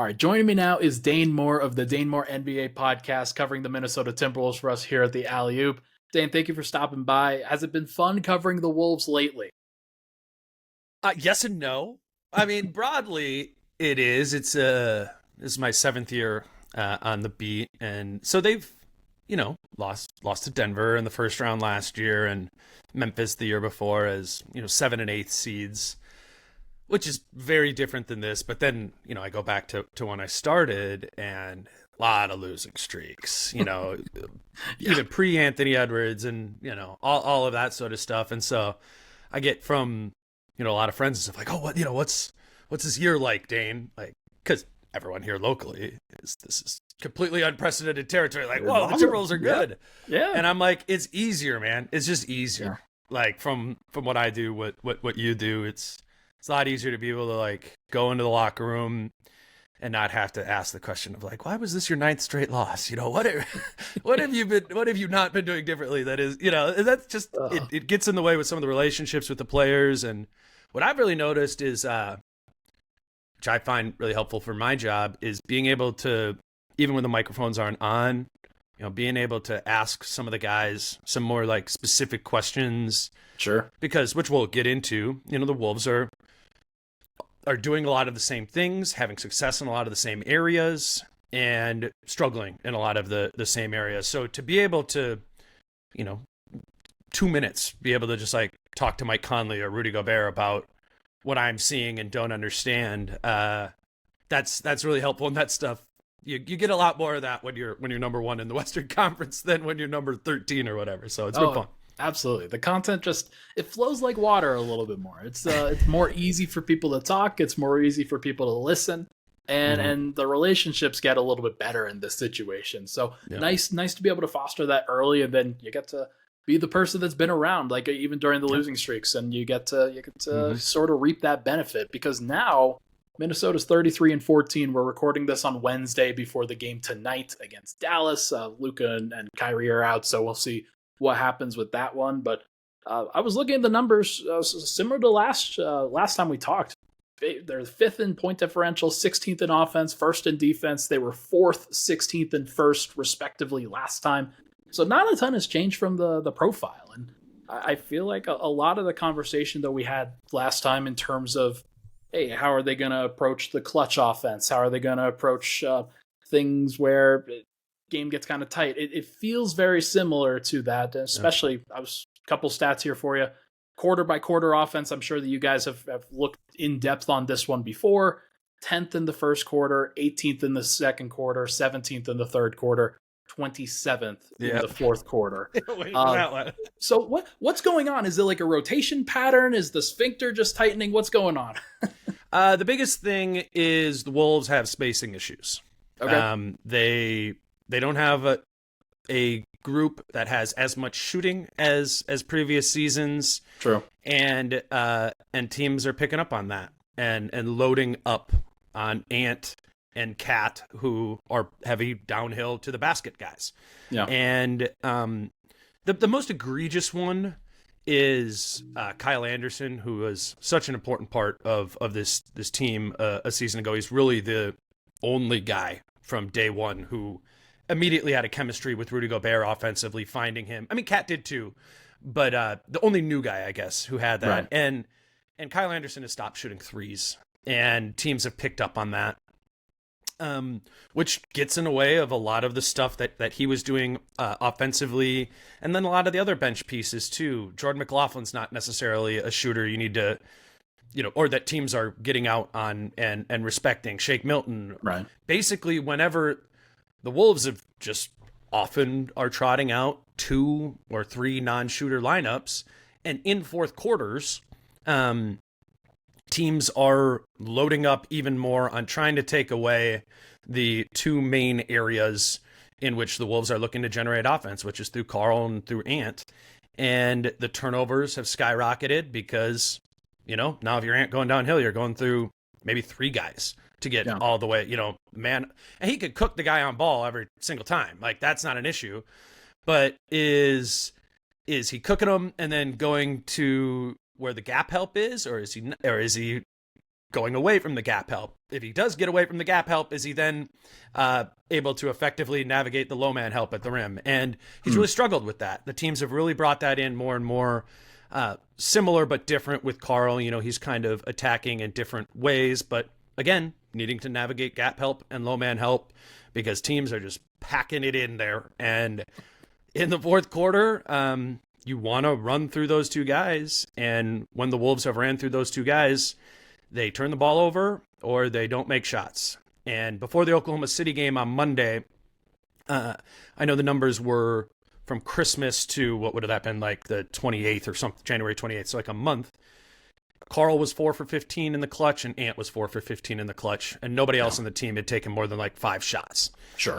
All right, joining me now is Dane Moore of the Dane Moore NBA Podcast, covering the Minnesota Timberwolves for us here at the Alley Oop. Dane, thank you for stopping by. Has it been fun covering the Wolves lately? Yes and no. I mean, broadly, it is. This is my 7th year on the beat, and so they've, lost to Denver in the first round last year, and Memphis the year before as 7 and 8 seeds, which is very different than this. But then I go back to when I started, and a lot of losing streaks. Even pre Anthony Edwards, and all of that sort of stuff, and so I get from a lot of friends and stuff like, oh, what's this year like, Dane? Like, because everyone here locally this is completely unprecedented territory. Like, whoa, the Timberwolves are good. Yeah. And I'm like, it's easier, man. It's just easier. Yeah. Like from what I do, what you do, it's a lot easier to be able to like go into the locker room and not have to ask the question of like, why was this your 9th straight loss? What have you not been doing differently? That is, that's just it gets in the way with some of the relationships with the players. And what I've really noticed is, which I find really helpful for my job, is being able to, even when the microphones aren't on, being able to ask some of the guys some more like specific questions. Sure. Because, which we'll get into, the Wolves are doing a lot of the same things, having success in a lot of the same areas, and struggling in a lot of the same areas. So to be able to, 2 minutes, be able to just like talk to Mike Conley or Rudy Gobert about what I'm seeing and don't understand, that's really helpful. And that stuff, you get a lot more of that when you're number 1 in the Western Conference than when you're number 13 or whatever. So it's been fun. Absolutely. The content it flows like water a little bit more. It's more easy for people to talk. It's more easy for people to listen. And the relationships get a little bit better in this situation. So nice to be able to foster that early, and then you get to be the person that's been around, like even during the losing streaks, and you get to sort of reap that benefit, because now Minnesota's 33-14. We're recording this on Wednesday before the game tonight against Dallas. Luka and Kyrie are out, so we'll see what happens with that one. But I was looking at the numbers similar to last time we talked. They're 5th in point differential, 16th in offense, 1st in defense. They were 4th, 16th, and 1st respectively last time. So not a ton has changed from the profile. And I feel like a lot of the conversation that we had last time in terms of, hey, how are they going to approach the clutch offense? How are they going to approach things where game gets kind of tight? It feels very similar to that, especially a couple stats here for you. Quarter by quarter offense, I'm sure that you guys have looked in depth on this one before. 10th in the first quarter, 18th in the second quarter, 17th in the third quarter, 27th in the fourth quarter. So what's going on? Is it like a rotation pattern? Is the sphincter just tightening? What's going on? The biggest thing is the Wolves have spacing issues. Okay. They don't have a group that has as much shooting as previous seasons. True. And teams are picking up on that and loading up on Ant and Cat, who are heavy downhill to the basket guys. Yeah. And the most egregious one is Kyle Anderson, who was such an important part of this team a season ago. He's really the only guy from day one who immediately had a chemistry with Rudy Gobert offensively, finding him. I mean, Cat did too, but the only new guy, I guess, who had that. Right. And Kyle Anderson has stopped shooting threes, and teams have picked up on that, which gets in the way of a lot of the stuff that he was doing offensively, and then a lot of the other bench pieces too. Jordan McLaughlin's not necessarily a shooter you need to, or that teams are getting out on and respecting. Shake Milton. Right. Basically, whenever the Wolves have just often are trotting out 2 or 3 non-shooter lineups, and in fourth quarters, teams are loading up even more on trying to take away the 2 main areas in which the Wolves are looking to generate offense, which is through Karl and through Ant. And the turnovers have skyrocketed because, now if you're Ant going downhill, you're going through maybe 3 guys to get all the way, man. And he could cook the guy on ball every single time. Like, that's not an issue. But is he cooking them and then going to where the gap help is, or is he going away from the gap help? if he does get away from the gap help, is he then able to effectively navigate the low man help at the rim? And he's really struggled with that. The teams have really brought that in more and more, similar but different with Karl. He's kind of attacking in different ways, but again, needing to navigate gap help and low man help because teams are just packing it in there. And in the fourth quarter, you want to run through those two guys. And when the Wolves have ran through those two guys, they turn the ball over or they don't make shots. And before the Oklahoma City game on Monday, I know the numbers were from Christmas to what would have that been, like the 28th or something, January 28th, so like a month. Karl was 4 for 15 in the clutch, and Ant was 4 for 15 in the clutch, and nobody else on the team had taken more than like 5 shots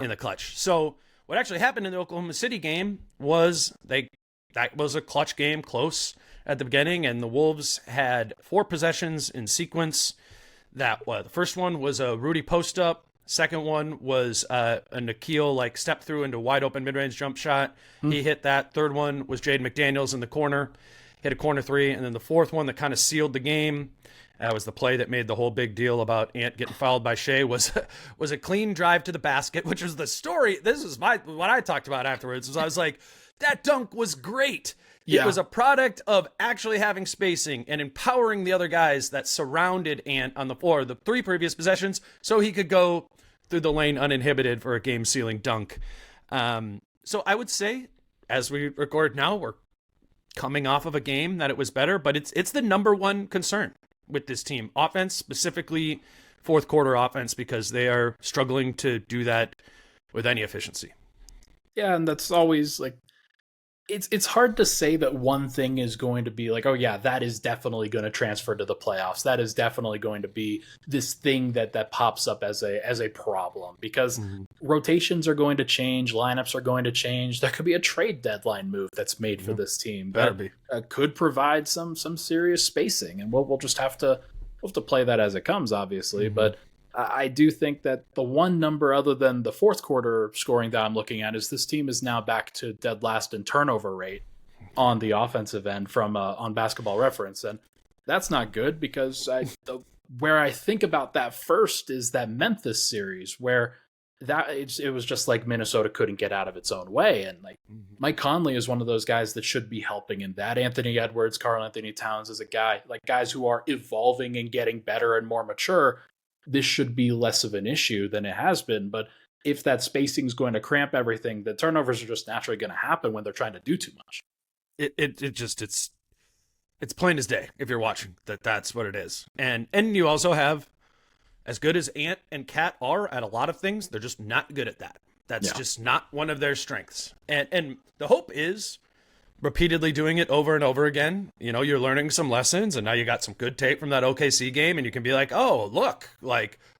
in the clutch. So what actually happened in the Oklahoma City game was that was a clutch game, close at the beginning, and the Wolves had 4 possessions in sequence. The first one was a Rudy post-up. Second one was a Nikhil step through into wide open mid-range jump shot. He hit that. Third one was Jaden McDaniels in the corner. Hit a corner 3, and then the fourth one that kind of sealed the game, was the play that made the whole big deal about Ant getting fouled by Shea, was a clean drive to the basket, which was the story. This is what I talked about afterwards. Was I was like, that dunk was great. Yeah. It was a product of actually having spacing and empowering the other guys that surrounded Ant on the floor, the 3 previous possessions, so he could go through the lane uninhibited for a game-sealing dunk. So I would say, as we record now, we're coming off of a game that it was better, but it's the number one concern with this team. Offense, specifically fourth quarter offense, because they are struggling to do that with any efficiency. Yeah, and that's always it's hard to say that one thing is going to be like, oh yeah, that is definitely going to transfer to the playoffs. That is definitely going to be this thing that pops up as a problem, because rotations are going to change, lineups are going to change. There could be a trade deadline move that's made for this team that could provide some serious spacing, and we'll just have to play that as it comes, obviously. But I do think that the one number other than the fourth quarter scoring that I'm looking at is this team is now back to dead last in turnover rate on the offensive end from on Basketball Reference. And that's not good, because where I think about that first is that Memphis series where it was just like Minnesota couldn't get out of its own way. And Mike Conley is one of those guys that should be helping in that. Anthony Edwards, Karl-Anthony Towns is a guy, guys who are evolving and getting better and more mature. This should be less of an issue than it has been. But if that spacing is going to cramp everything, the turnovers are just naturally going to happen when they're trying to do too much. It's plain as day if you're watching that's what it is. And you also have, as good as Ant and Cat are at a lot of things, they're just not good at that. That's just not one of their strengths. And the hope is repeatedly doing it over and over again. You're learning some lessons, and now you got some good tape from that OKC game, and you can be like, oh, look,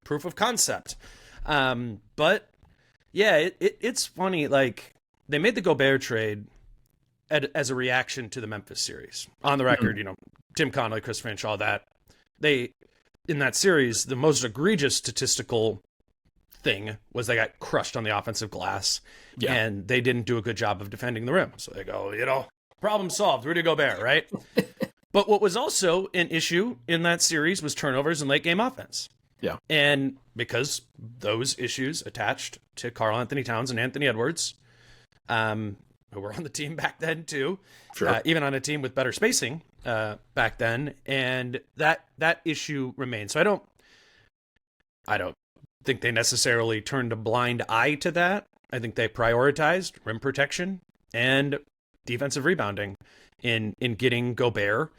proof of concept. But yeah, it's funny. They made the Gobert trade as a reaction to the Memphis series. On the record, Tim Connolly, Chris Finch, all that. In that series, the most egregious statistical thing was they got crushed on the offensive glass, and they didn't do a good job of defending the rim. So they go, problem solved, Rudy Gobert, right? But what was also an issue in that series was turnovers and late game offense. Yeah. And because those issues attached to Karl-Anthony Towns and Anthony Edwards, who were on the team back then too, even on a team with better spacing back then, and that issue remains. So I don't think they necessarily turned a blind eye to that. I think they prioritized rim protection and defensive rebounding in getting Gobert.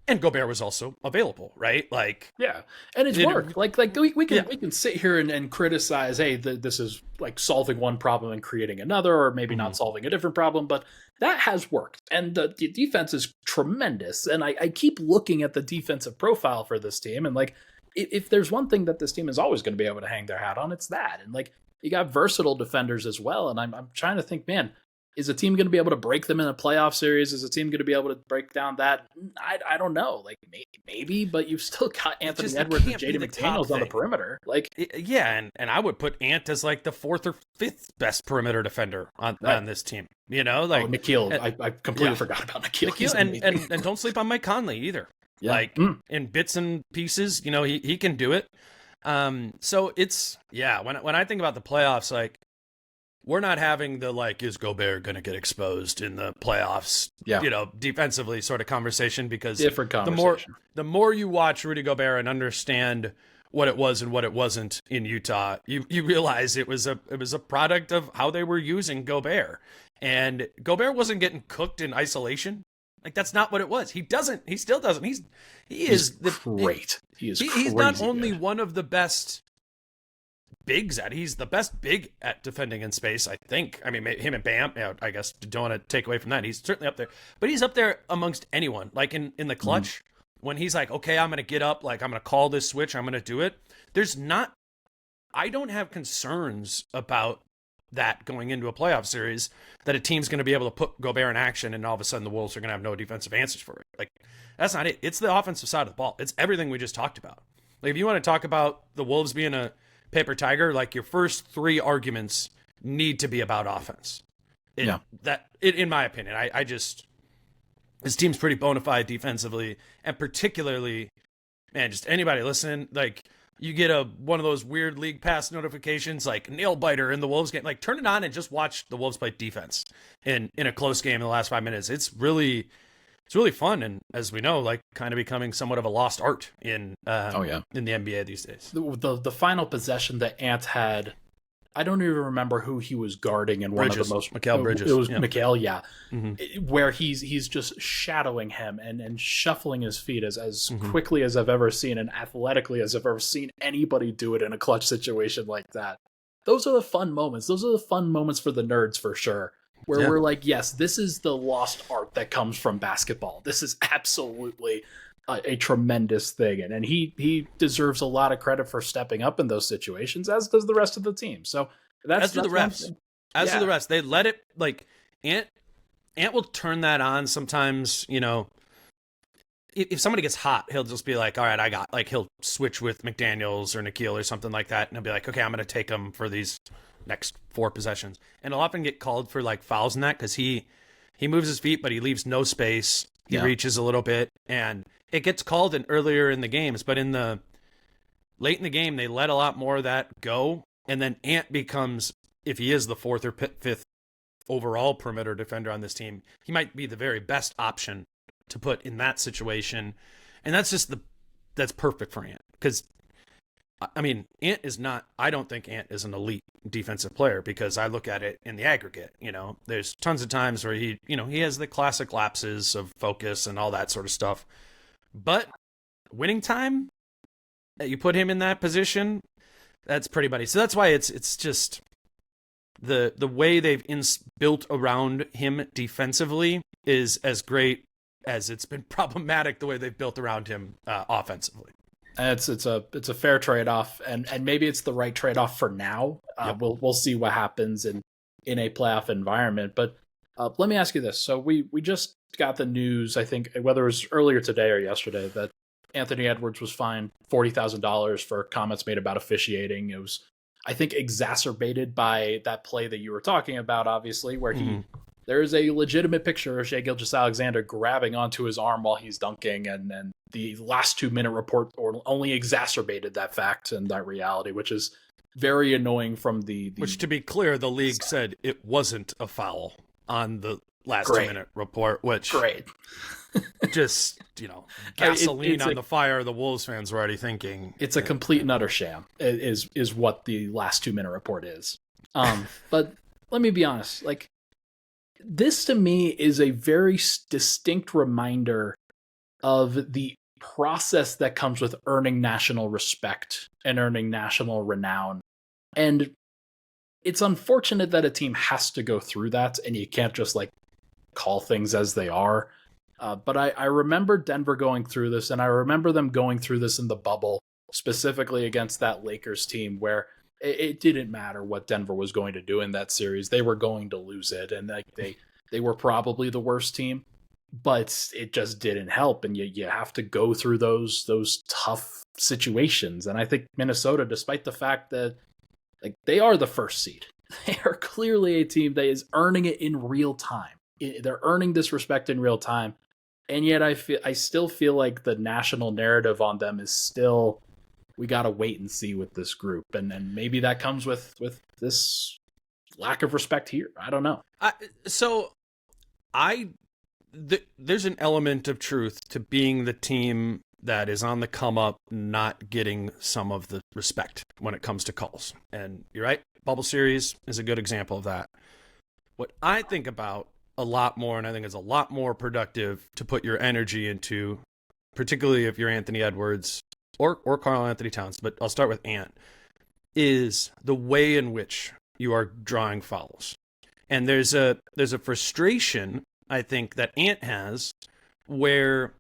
And Gobert was also available, right? And it's worked. We can sit here and criticize, hey, this is solving one problem and creating another, or maybe not solving a different problem, but that has worked. And the defense is tremendous. And I keep looking at the defensive profile for this team, and if there's one thing that this team is always going to be able to hang their hat on, it's that. And you got versatile defenders as well. And I'm trying to think, man, is a team going to be able to break them in a playoff series? Is a team going to be able to break down that? I don't know. Maybe, but you've still got Anthony Edwards and Jaden McDaniels on the perimeter. And I would put Ant as the 4th or 5th best perimeter defender on this team. Nikhil. I completely forgot about Nikhil. And don't sleep on Mike Conley either. Yeah. In bits and pieces, he can do it. So it's, when I think about the playoffs, like, we're not having the, like, is Gobert going to get exposed in the playoffs, defensively sort of conversation, because different conversation. The more you watch Rudy Gobert and understand what it was and what it wasn't in Utah, you realize it was a product of how they were using Gobert. And Gobert wasn't getting cooked in isolation. Like, that's not what it was. He still doesn't. He's great. He's not only one of the best bigs he's the best big at defending in space, I think. I mean, him and Bam, I guess, don't want to take away from that. He's certainly up there, but he's up there amongst anyone. Like in the clutch, when he's like, okay, I'm going to get up, like, I'm going to call this switch, I'm going to do it. I don't have concerns about that going into a playoff series, that a team's going to be able to put Gobert in action and all of a sudden the Wolves are going to have no defensive answers for it. Like, that's not it. It's the offensive side of the ball. It's everything we just talked about. Like, if you want to talk about the Wolves being a paper tiger, like, your first three arguments need to be about offense. In my opinion, I just, this team's pretty bona fide defensively, and particularly, man, just anybody listening, like, you get one of those weird league pass notifications, like nail biter in the Wolves game, like, turn it on and just watch the Wolves play defense in a close game in the last 5 minutes. It's really fun, and as we know, like, kind of becoming somewhat of a lost art in the NBA these days. The final possession that Ant had, I don't even remember who he was guarding in one of the most. Mikal Bridges. It was Mikal, yeah. Mm-hmm. Where he's just shadowing him and shuffling his feet as quickly as I've ever seen, and athletically as I've ever seen anybody do it in a clutch situation like that. Those are the fun moments. Those are the fun moments for the nerds, for sure. Where we're like, yes, this is the lost art that comes from basketball. This is absolutely a tremendous thing. And he deserves a lot of credit for stepping up in those situations, as does the rest of the team. So that's the refs. As do the refs. They let it, like, Ant will turn that on sometimes, if somebody gets hot, he'll just be like, all right, he'll switch with McDaniels or Nikhil or something like that. And he'll be like, okay, I'm going to take him for these next 4 possessions. And he'll often get called for, like, fouls in that, because he moves his feet, but he leaves no space. He reaches a little bit, and it gets called earlier in the games, but late in the game, they let a lot more of that go. And then Ant becomes, if he is the 4th or 5th overall perimeter defender on this team, he might be the very best option to put in that situation. And that's perfect for Ant, because, I mean, I don't think Ant is an elite defensive player, because I look at it in the aggregate. There's tons of times where he has the classic lapses of focus and all that sort of stuff. But winning time, that you put him in that position, that's pretty buddy. So that's why it's just the way they've built around him defensively is as great as it's been problematic the way they've built around him offensively. It's a fair trade-off, and maybe it's the right trade-off for now. We'll see what happens in a playoff environment. But let me ask you this. So we just got the news, I think, whether it was earlier today or yesterday, that Anthony Edwards was fined $40,000 for comments made about officiating. It was, I think, exacerbated by that play that you were talking about, obviously, where there is a legitimate picture of Shai Gilgeous-Alexander grabbing onto his arm while he's dunking, and the last 2-minute report only exacerbated that fact and that reality, which is very annoying from the which, to be clear, the league said it wasn't a foul on the last 2-minute report, which just, gasoline on the fire the Wolves fans were already thinking. It's a complete and utter sham, is what the last 2-minute report is. But let me be honest, like, this to me is a very distinct reminder of the process that comes with earning national respect and earning national renown. And it's unfortunate that a team has to go through that, and you can't just, like, call things as they are. But I remember Denver going through this, and I remember them going through this in the bubble, specifically against that Lakers team, where it didn't matter what Denver was going to do in that series. They were going to lose it, and like they were probably the worst team, but it just didn't help, and you have to go through those tough situations. And I think Minnesota, despite the fact that, like, they are the first seed, they are clearly a team that is earning it in real time. They're earning this respect in real time, and yet I still feel like the national narrative on them is still we got to wait and see with this group. And maybe that comes with this lack of respect here. I don't know. There's an element of truth to being the team that is on the come up, not getting some of the respect when it comes to calls. And you're right. Bubble series is a good example of that. What I think about a lot more, and I think it's a lot more productive to put your energy into, particularly if you're Anthony Edwards or Karl-Anthony Towns, but I'll start with Ant, is the way in which you are drawing fouls. And there's a frustration, I think, that Ant has where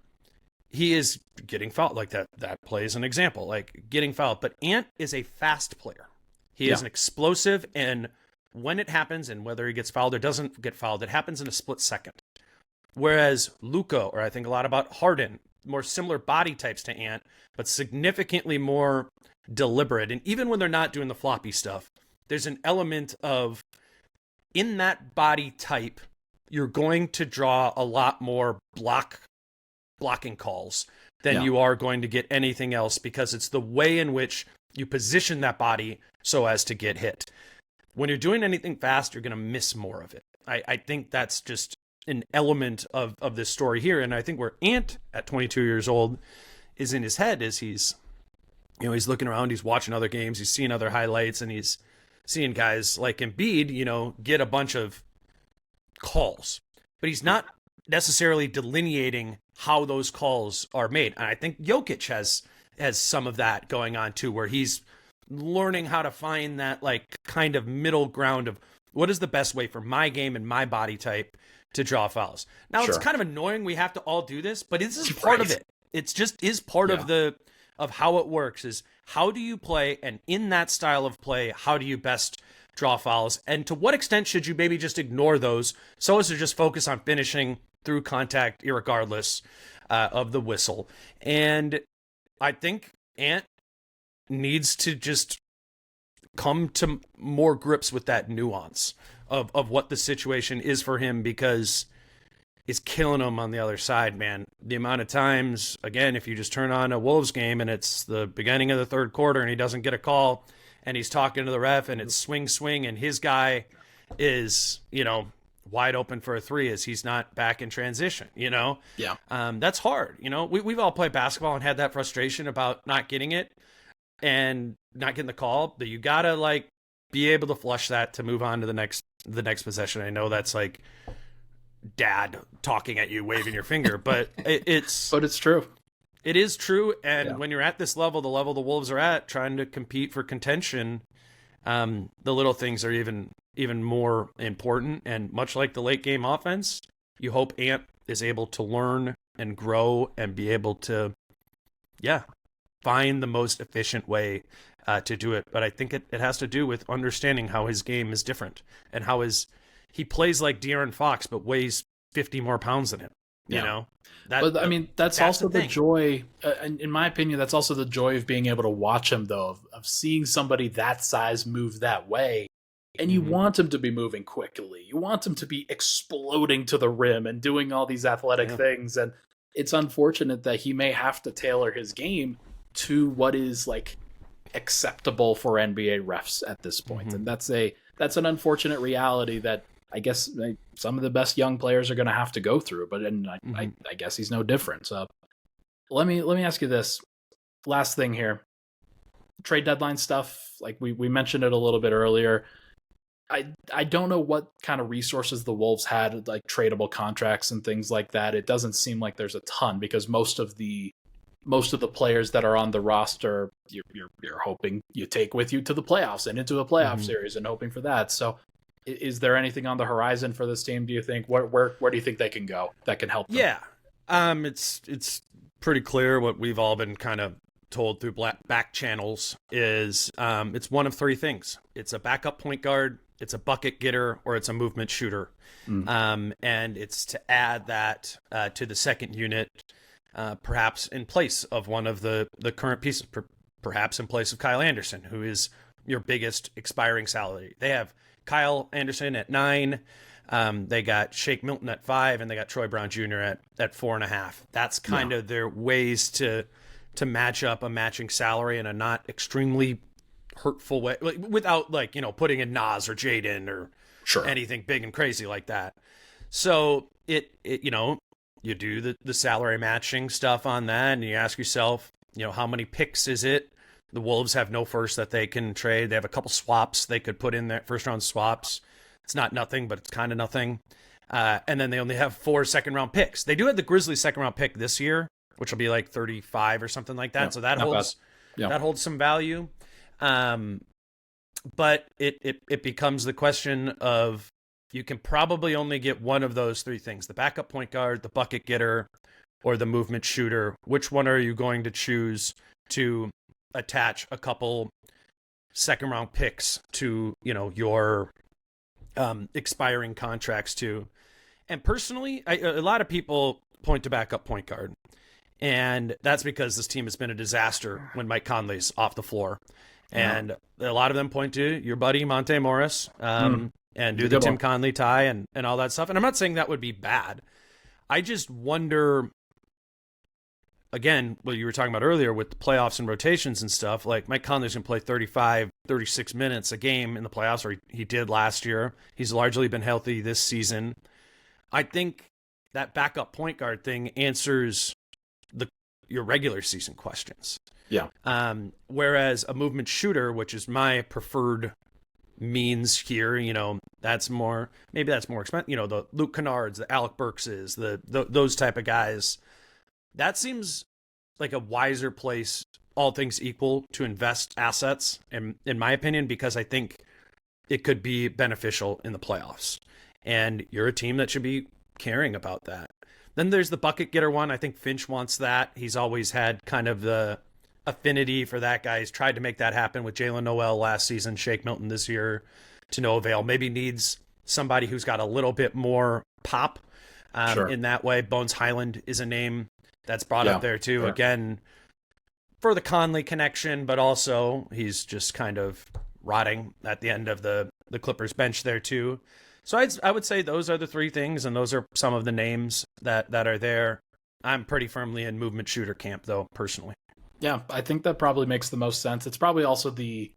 he is getting fouled. Like that play is an example, like getting fouled. But Ant is a fast player. He is an explosive, and when it happens, and whether he gets fouled or doesn't get fouled, it happens in a split second. Whereas Luka, or I think a lot about Harden, more similar body types to Ant, but significantly more deliberate. And even when they're not doing the floppy stuff, there's an element of, in that body type, you're going to draw a lot more blocking calls than you are going to get anything else, because it's the way in which you position that body so as to get hit. When you're doing anything fast, you're going to miss more of it. I think that's just an element of this story here. And I think where Ant, at 22 years old, is in his head is he's looking around, he's watching other games, he's seeing other highlights, and he's seeing guys like Embiid, get a bunch of calls. But he's not necessarily delineating how those calls are made. And I think Jokic has some of that going on too, where he's learning how to find that like kind of middle ground of what is the best way for my game and my body type to draw fouls. Now It's kind of annoying we have to all do this, but this is part of it. It's just is part of how it works, is how do you play, and in that style of play, how do you best draw fouls, and to what extent should you maybe just ignore those so as to just focus on finishing through contact irregardless of the whistle. And I think Ant needs to just come to more grips with that nuance of what the situation is for him, because it's killing him on the other side, man. The amount of times, again, if you just turn on a Wolves game and it's the beginning of the third quarter and he doesn't get a call and he's talking to the ref and it's swing and his guy is, wide open for a three as he's not back in transition, that's hard. We've all played basketball and had that frustration about not getting it and not getting the call, but you gotta be able to flush that to move on to the next possession. I know that's like dad talking at you, waving your finger, but it's true. It is true. And when you're at this level, the level the Wolves are at, trying to compete for contention, the little things are even more important. And much like the late game offense, you hope Ant is able to learn and grow and be able to, find the most efficient way to do it. But I think it has to do with understanding how his game is different and how he plays like De'Aaron Fox, but weighs 50 more pounds than him. That's also the joy, in my opinion, that's also the joy of being able to watch him, though, of seeing somebody that size move that way. And you want him to be moving quickly. You want him to be exploding to the rim and doing all these athletic things. And it's unfortunate that he may have to tailor his game to what is acceptable for NBA refs at this point. And that's an unfortunate reality that I guess some of the best young players are going to have to go through, but I guess he's no different. So let me ask you this last thing here. Trade deadline stuff, we mentioned it a little bit earlier. I don't know what kind of resources the Wolves had, like tradable contracts and things like that. It doesn't seem like there's a ton, because most of the players that are on the roster, you're hoping you take with you to the playoffs and into a playoff series and hoping for that. So is there anything on the horizon for this team, do you think? Where do you think they can go that can help them? Yeah. It's pretty clear what we've all been kind of told through back channels is it's one of three things. It's a backup point guard, it's a bucket getter, or it's a movement shooter. And it's to add that to the second unit, perhaps in place of one of the current pieces, perhaps in place of Kyle Anderson, who is your biggest expiring salary. They have Kyle Anderson at 9. They got Shake Milton at 5, and they got Troy Brown Jr. at 4.5. That's kind of their ways to to match up a matching salary in a not extremely hurtful way, like, without like, putting in Nas or Jaden or anything big and crazy like that. So it you do the salary matching stuff on that, and you ask yourself, how many picks is it? The Wolves have no first that they can trade. They have a couple swaps they could put in there, first round swaps. It's not nothing, but it's kind of nothing. And then they only have 4 second round picks. They do have the Grizzlies second round pick this year, which will be like 35 or something like that. Yeah, so that holds some value. But it becomes the question of, you can probably only get one of those 3 things: the backup point guard, the bucket getter, or the movement shooter. Which one are you going to choose to attach a couple second round picks to, your expiring contracts to? And personally, a lot of people point to backup point guard, and that's because this team has been a disaster when Mike Conley's off the floor. And a lot of them point to your buddy Monte Morris, and do the Tim Conley tie and all that stuff. And I'm not saying that would be bad. I just wonder, again, what you were talking about earlier with the playoffs and rotations and stuff, like Mike Conley's going to play 35, 36 minutes a game in the playoffs, or he did last year. He's largely been healthy this season. I think that backup point guard thing answers your regular season questions. Yeah. Whereas a movement shooter, which is my preferred means here, that's more expensive. The Luke Kennards, the Alec Burkses, those type of guys. That seems like a wiser place, all things equal, to invest assets, in my opinion, because I think it could be beneficial in the playoffs. And you're a team that should be caring about that. Then there's the bucket getter one. I think Finch wants that. He's always had kind of the affinity for that guy. He's tried to make that happen with Jalen Noel last season, Shake Milton this year, to no avail. Maybe needs somebody who's got a little bit more pop in that way. Bones Highland is a name that's brought up there too. Sure. Again, for the Conley connection, but also he's just kind of rotting at the end of the Clippers bench there too. So I would say those are the 3 things, and those are some of the names that are there. I'm pretty firmly in movement shooter camp, though, personally. Yeah, I think that probably makes the most sense. It's probably also the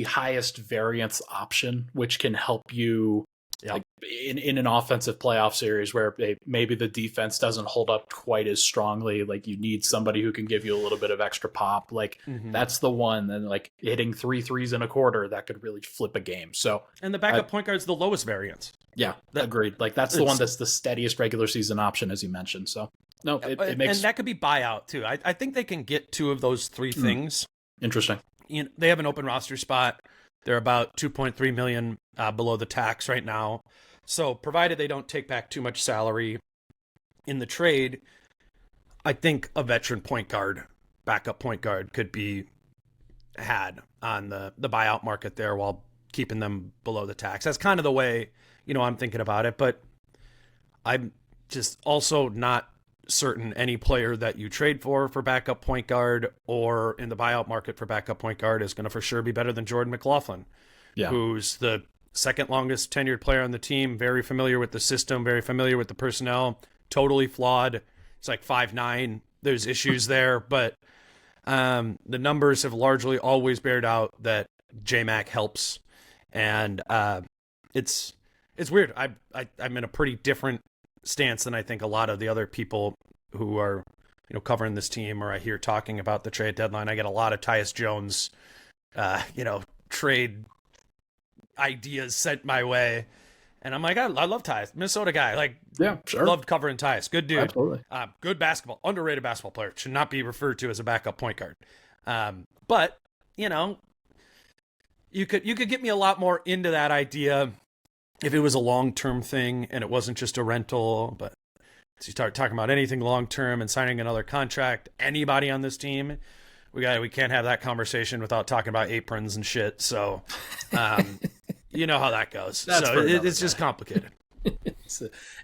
highest variance option, which can help you like in an offensive playoff series where maybe the defense doesn't hold up quite as strongly. Like, you need somebody who can give you a little bit of extra pop. Like, that's the one. And like hitting 3 threes in a quarter, that could really flip a game. So, and the backup point guard's the lowest variance. Yeah, agreed. Like, that's the one that's the steadiest regular season option, as you mentioned. So no, it makes, and that could be buyout too. I think they can get 2 of those 3 things. Interesting. They have an open roster spot. They're about $2.3 million below the tax right now. So provided they don't take back too much salary in the trade, I think a veteran point guard, backup point guard, could be had on the buyout market there while keeping them below the tax. That's kind of the way, I'm thinking about it. But I'm just also not certain any player that you trade for backup point guard or in the buyout market for backup point guard is going to for sure be better than Jordan McLaughlin, who's the second longest tenured player on the team, very familiar with the system, very familiar with the personnel, totally flawed. It's like 5'9". There's issues there, but the numbers have largely always bared out that J-Mac helps. And it's weird. I'm in a pretty different stance than I think a lot of the other people who are covering this team, or I hear talking about the trade deadline. I get a lot of Tyus Jones trade ideas sent my way, and I'm like, I love Tyus, Minnesota guy, like, yeah, sure, loved covering Tyus, good dude. Absolutely. Good basketball, underrated basketball player, should not be referred to as a backup point guard. But you could get me a lot more into that idea if it was a long-term thing and it wasn't just a rental. But as you start talking about anything long-term and signing another contract, anybody on this team, we can't have that conversation without talking about aprons and shit. So, you know how that goes. It's just complicated.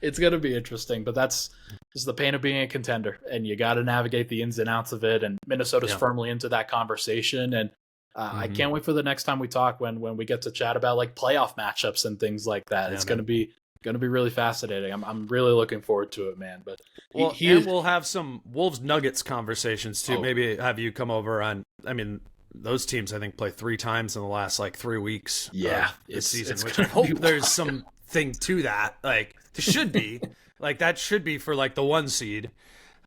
It's going to be interesting, but that's just the pain of being a contender, and you got to navigate the ins and outs of it. And Minnesota's firmly into that conversation. And I can't wait for the next time we talk when we get to chat about like playoff matchups and things like that. It's going to be Going to be really fascinating. I'm really looking forward to it, man. But we'll have some Wolves Nuggets conversations too. Maybe have you come over on. I mean, those teams I think play 3 times in the last like 3 weeks. Yeah, this season, which I hope there's something to that. Like it should be like that should be for like the 1 seed.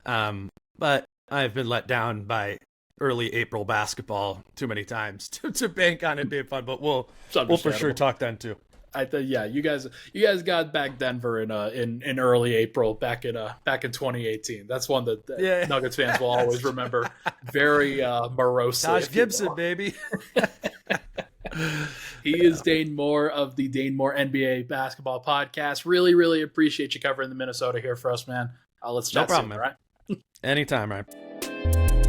But I've been let down by early April basketball too many times to bank on it being fun. But we'll for sure talk then too. You guys got back Denver in early April back in 2018. That's one that Nuggets fans will always remember very morosely. Taj Gibson, baby. He is Dane Moore of the Dane Moore NBA Basketball Podcast. Really, really appreciate you covering the Minnesota here for us, man. Let's chat soon, all right? Anytime, Ryan.